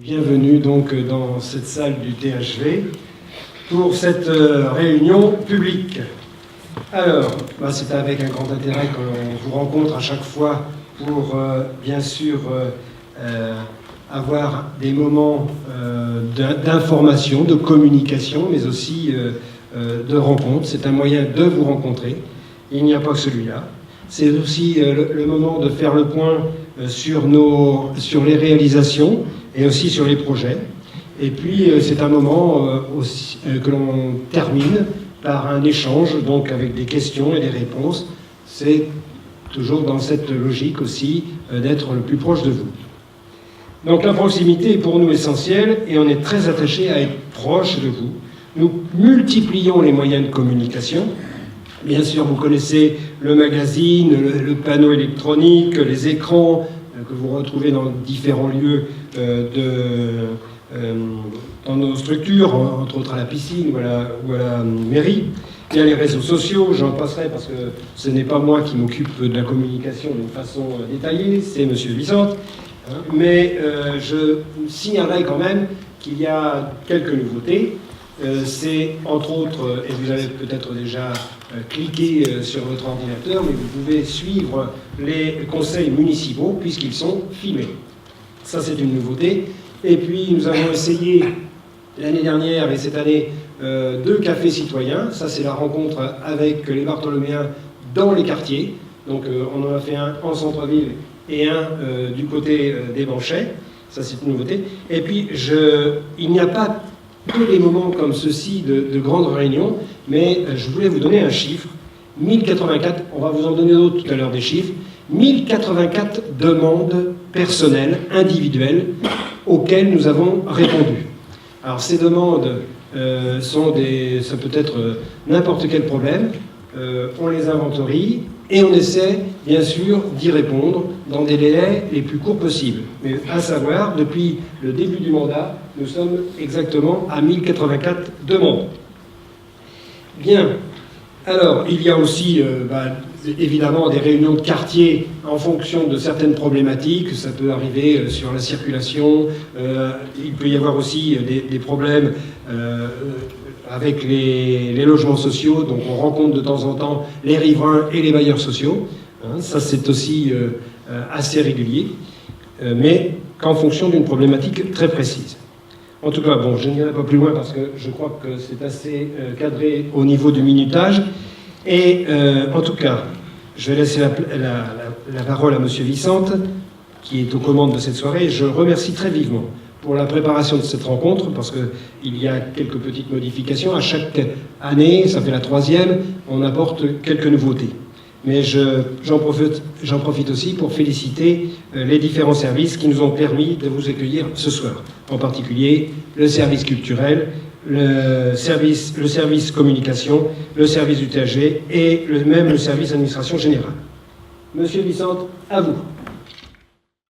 Bienvenue donc dans cette salle du THV pour cette réunion publique. Alors, c'est avec un grand intérêt qu'on vous rencontre à chaque fois pour bien sûr avoir des moments d'information, de communication, mais aussi de rencontre. C'est un moyen de vous rencontrer. Il n'y a pas que celui-là. C'est aussi le moment de faire le point sur les réalisations et aussi sur les projets. Et puis c'est un moment aussi, que l'on termine par un échange, donc avec des questions et des réponses. C'est toujours dans cette logique aussi d'être le plus proche de vous. Donc la proximité est pour nous essentielle et on est très attaché à être proche de vous. Nous multiplions les moyens de communication. Bien sûr, vous connaissez le magazine, le panneau électronique, les écrans que vous retrouvez dans différents lieux dans nos structures, entre autres à la piscine ou à la mairie. Il y a les réseaux sociaux, j'en passerai parce que ce n'est pas moi qui m'occupe de la communication d'une façon détaillée, c'est M. Vicente. Mais je signalerai quand même qu'il y a quelques nouveautés. C'est entre autres, et vous avez peut-être déjà cliqué sur votre ordinateur, mais vous pouvez suivre les conseils municipaux puisqu'ils sont filmés. Ça, c'est une nouveauté. Et puis, nous avons essayé l'année dernière et cette année 2 cafés citoyens. Ça, c'est la rencontre avec les Bartholoméens dans les quartiers. Donc, on en a fait un en centre-ville et un du côté des Banchets. Ça, c'est une nouveauté. Et puis, il n'y a pas que les moments comme ceci de grandes réunions, mais je voulais vous donner un chiffre. 1084, on va vous en donner d'autres tout à l'heure des chiffres. 1084 demandes personnelles, individuelles, auxquelles nous avons répondu. Alors ces demandes ça peut être n'importe quel problème, on les inventorie et on essaie bien sûr d'y répondre dans des délais les plus courts possibles. Mais à savoir, depuis le début du mandat, nous sommes exactement à 1084 demandes. Bien. Alors, il y a aussi évidemment des réunions de quartier en fonction de certaines problématiques. Ça peut arriver sur la circulation. Il peut y avoir aussi des problèmes avec les logements sociaux. Donc on rencontre de temps en temps les riverains et les bailleurs sociaux. Ça, c'est aussi assez régulier, mais qu'en fonction d'une problématique très précise. En tout cas, bon, je n'irai pas plus loin parce que je crois que c'est assez cadré au niveau du minutage. Et en tout cas, je vais laisser la parole à M. Vicente, qui est aux commandes de cette soirée. Je remercie très vivement pour la préparation de cette rencontre, parce qu'il y a quelques petites modifications. À chaque année, ça fait la 3e, on apporte quelques nouveautés. Mais j'en profite aussi pour féliciter les différents services qui nous ont permis de vous accueillir ce soir. En particulier, le service culturel, le service communication, le service du THV et même le service administration générale. Monsieur Vicente, à vous.